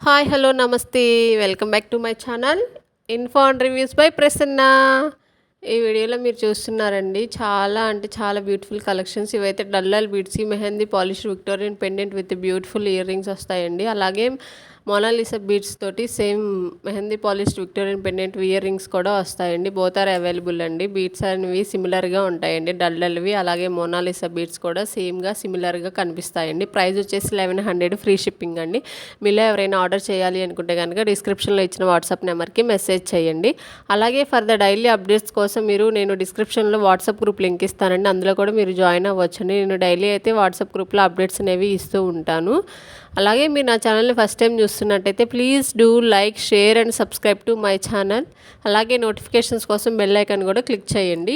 Hi hello నమస్తే welcome back to my channel info and reviews by Prasanna. ఈ వీడియోలో మీరు చూస్తున్నారండి చాలా అంటే చాలా బ్యూటిఫుల్ కలెక్షన్స్. ఇవైతే డల్లల్ beads, mehndi polish Victorian pendant with beautiful earrings వస్తాయండి. అలాగే మోనాలిసా బీడ్స్ తోటి same mehndi polished Victorian pendant earrings కూడా వస్తాయండి. బోత్ ఆర్ అవైలబుల్ అండి. బీడ్స్ అనేవి సిమిలర్గా ఉంటాయండి, డల్లల్వి. అలాగే మోనాలిసా బీడ్స్ కూడా సేమ్గా సిమిలర్గా కనిపిస్తాయండి. ప్రైస్ వచ్చేసి 1100, ఫ్రీ షిప్పింగ్ అండి. మీలో ఎవరైనా ఆర్డర్ చేయాలి అనుకుంటే కనుక డిస్క్రిప్షన్లో ఇచ్చిన వాట్సాప్ నెంబర్కి మెసేజ్ చేయండి. అలాగే ఫర్ ద డైలీ అప్డేట్స్ కోసం నేను డిస్క్రిప్షన్లో వాట్సాప్ గ్రూప్ లింక్ ఇస్తానండి. అందులో కూడా మీరు జాయిన్ అవ్వచ్చండి. నేను డైలీ అయితే వాట్సాప్ గ్రూప్లో అప్డేట్స్ అనేవి ఇస్తూ ఉంటాను. అలాగే మీరు నా ఛానల్ని ఫస్ట్ టైం చూస్తున్నట్టయితే please do like, share and subscribe to my channel. అలాగే నోటిఫికేషన్స్ కోసం బెల్ ఐకాన్ కూడా క్లిక్ చేయండి.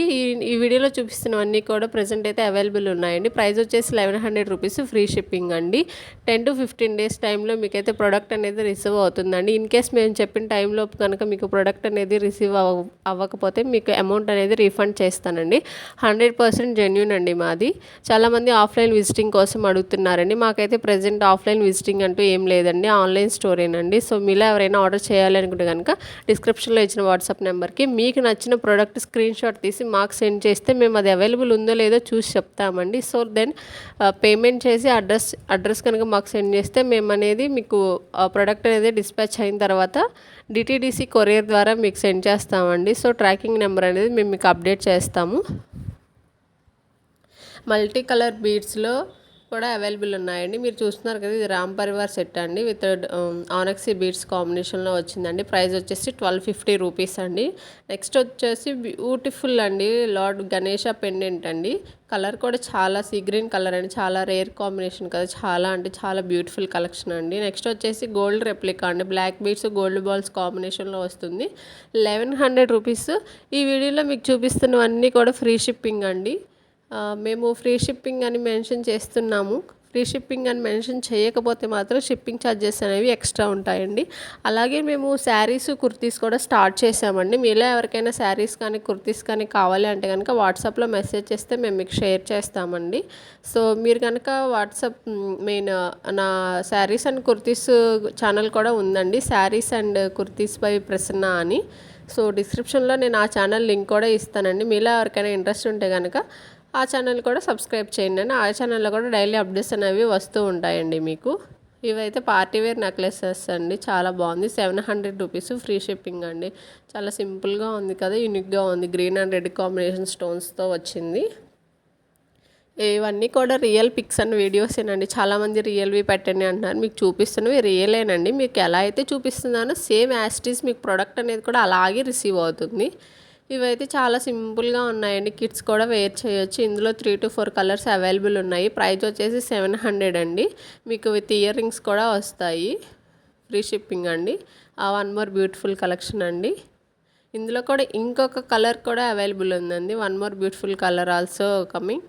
ఈ వీడియోలో చూపిస్తున్నవన్నీ కూడా ప్రజెంట్ అయితే అవైలబుల్ ఉన్నాయండి. ప్రైస్ వచ్చేసి 1100 రూపీస్, ఫ్రీ షిప్పింగ్ అండి. 10 to 15 డేస్ టైంలో మీకైతే ప్రోడక్ట్ అనేది రిసీవ్ అవుతుందండి. ఇన్ కేస్ మేము చెప్పిన టైంలో కనుక మీకు ప్రోడక్ట్ అనేది రిసీవ్ అవ్వకపోతే మీకు అమౌంట్ అనేది రీఫండ్ చేస్తానండి. 100% జెన్యూన్ అండి మాది. చాలామంది ఆఫ్లైన్ విజిటింగ్ కోసం అడుగుతున్నారండి. మాకైతే ప్రజెంట్ ఆఫ్లైన్ విజిటింగ్ అంటూ ఏం లేదండి, ఆన్లైన్ స్టోరేనండి. సో మీలో ఎవరైనా ఆర్డర్ చేయాలి అనుకుంటే కనుక డిస్క్రిప్షన్లో ఇచ్చిన వాట్సాప్ నెంబర్కి మీకు నచ్చిన ప్రోడక్ట్ స్క్రీన్ షాట్ తీసి మాకు సెండ్ చేస్తే మేము అది అవైలబుల్ ఉందో లేదో చూసి చెప్తామండి. సో దెన్ పేమెంట్ చేసి అడ్రస్ కనుక మాకు సెండ్ చేస్తే మేము అనేది మీకు ప్రోడక్ట్ అనేది డిస్పాచ్ అయిన తర్వాత డిటీడీసీ కొరియర్ ద్వారా మీకు సెండ్ చేస్తామండి. సో ట్రాకింగ్ నెంబర్ అనేది మేము మీకు అప్డేట్ చేస్తాము. మల్టీ కలర్ బీడ్స్లో కూడా అవైలబుల్ ఉన్నాయండి. మీరు చూస్తున్నారు కదా, ఇది రామ్ పరివార్ సెట్ అండి విత్ ఆనక్సీ బీడ్స్ కాంబినేషన్లో వచ్చిందండి. ప్రైస్ వచ్చేసి 1250 రూపీస్ అండి. నెక్స్ట్ వచ్చేసి బ్యూటిఫుల్ అండి లార్డ్ గణేష పెండెంట్ అండి. కలర్ కూడా చాలా సీ గ్రీన్ కలర్ అండి, చాలా రేర్ కాంబినేషన్ కదా, చాలా అంటే చాలా బ్యూటిఫుల్ కలెక్షన్ అండి. నెక్స్ట్ వచ్చేసి గోల్డ్ రెప్లికా అండి, బ్లాక్ బీడ్స్ గోల్డ్ బాల్స్ కాంబినేషన్లో వస్తుంది. 1100 రూపీస్. ఈ వీడియోలో మీకు చూపిస్తున్నవన్నీ కూడా ఫ్రీ షిప్పింగ్ అండి. మేము ఫ్రీ షిప్పింగ్ అని మెన్షన్ చేస్తున్నాము. ఫ్రీ షిప్పింగ్ అని మెన్షన్ చేయకపోతే మాత్రం షిప్పింగ్ ఛార్జెస్ అనేవి ఎక్స్ట్రా ఉంటాయండి. అలాగే మేము శారీస్, కుర్తీస్ కూడా స్టార్ట్ చేసామండి. మీలో ఎవరికైనా శారీస్ కానీ కుర్తీస్ కానీ కావాలి అంటే కనుక వాట్సాప్లో మెసేజ్ చేస్తే మేము మీకు షేర్ చేస్తామండి. సో మీరు కనుక వాట్సాప్ మెయిన్ నా శారీస్ అండ్ కుర్తీస్ ఛానల్ కూడా ఉందండి, శారీస్ అండ్ కుర్తీస్ బై ప్రసన్న అని. సో డిస్క్రిప్షన్లో నేను ఆ ఛానల్ లింక్ కూడా ఇస్తానండి. మీలో ఎవరికైనా ఇంట్రెస్ట్ ఉంటే కనుక ఆ ఛానల్ కూడా సబ్స్క్రైబ్ చేయండి అండి. ఆ ఛానల్లో కూడా డైలీ అప్డేట్స్ అనేవి వస్తూ ఉంటాయండి మీకు. ఇవైతే పార్టీవేర్ నెక్లెసెస్ అండి, చాలా బాగుంది. 700 రూపీస్, ఫ్రీ షిప్పింగ్ అండి. చాలా సింపుల్గా ఉంది కదా, యూనిక్గా ఉంది. గ్రీన్ అండ్ రెడ్ కాంబినేషన్ స్టోన్స్తో వచ్చింది. ఇవన్నీ కూడా రియల్ పిక్స్ అండ్ వీడియోసేనండి. చాలామంది రియల్వి పెట్టండి అంటున్నారు. మీకు చూపిస్తున్నవి రియలేనండి. మీకు ఎలా అయితే చూపిస్తున్నానో సేమ్ యాస్టీస్ మీకు ప్రోడక్ట్ అనేది కూడా అలాగే రిసీవ్ అవుతుంది. ఇవైతే చాలా సింపుల్గా ఉన్నాయండి. కిడ్స్ కూడా వేర్ చేయొచ్చు. ఇందులో 3 to 4 కలర్స్ అవైలబుల్ ఉన్నాయి. ప్రైస్ వచ్చేసి 700 అండి. మీకు విత్ ఇయర్ రింగ్స్ కూడా వస్తాయి. ఫ్రీ షిప్పింగ్ అండి. వన్ మోర్ బ్యూటిఫుల్ కలెక్షన్ అండి. ఇందులో కూడా ఇంకొక కలర్ కూడా అవైలబుల్ ఉందండి. One more beautiful colour also coming.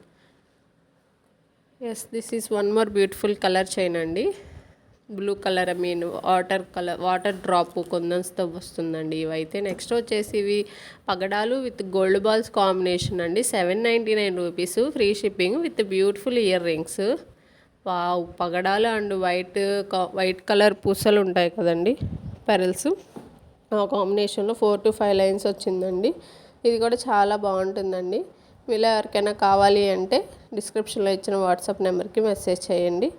Yes, this is one more beautiful colour chain అండి. బ్లూ కలర్, వాటర్ డ్రాప్ కొందన్స్తో వస్తుందండి ఇవైతే. నెక్స్ట్ వచ్చేసి ఇవి పగడాలు విత్ గోల్డ్ బాల్స్ కాంబినేషన్ అండి. 799 rupees, free shipping with beautiful ear rings. Wow, పగడాలు and white colour పూసలు ఉంటాయి కదండి, పెరల్స్, ఆ కాంబినేషన్లో 4 to 5 లైన్స్ వచ్చిందండి. ఇది కూడా చాలా బాగుంటుందండి. మీలో ఎవరికైనా కావాలి అంటే డిస్క్రిప్షన్లో ఇచ్చిన వాట్సాప్ నెంబర్కి మెసేజ్ చేయండి.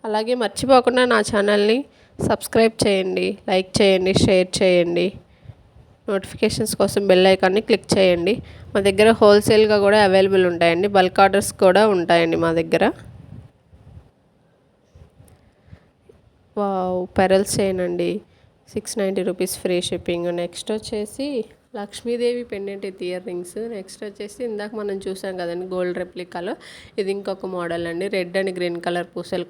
అలాగే మర్చిపోకుండా నా ఛానల్ని సబ్స్క్రైబ్ చేయండి, లైక్ చేయండి, షేర్ చేయండి. నోటిఫికేషన్స్ కోసం బెల్ ఐకాన్ని క్లిక్ చేయండి. మా దగ్గర హోల్సేల్గా కూడా అవైలబుల్ ఉంటాయండి. బల్క్ ఆర్డర్స్ కూడా ఉంటాయండి మా దగ్గర. వావ్, పెరల్స్ చేయండి, 690 రూపీస్, ఫ్రీ షిప్పింగ్. నెక్స్ట్ వచ్చేసి Lakshmidevi pendant with ear rings. Next వచ్చేసి ఇందాక మనం చూసాం కదండి గోల్డ్ రెప్లికాలో, ఇది ఇంకొక మోడల్ అండి. రెడ్ అండ్ గ్రీన్ కలర్ పూసలు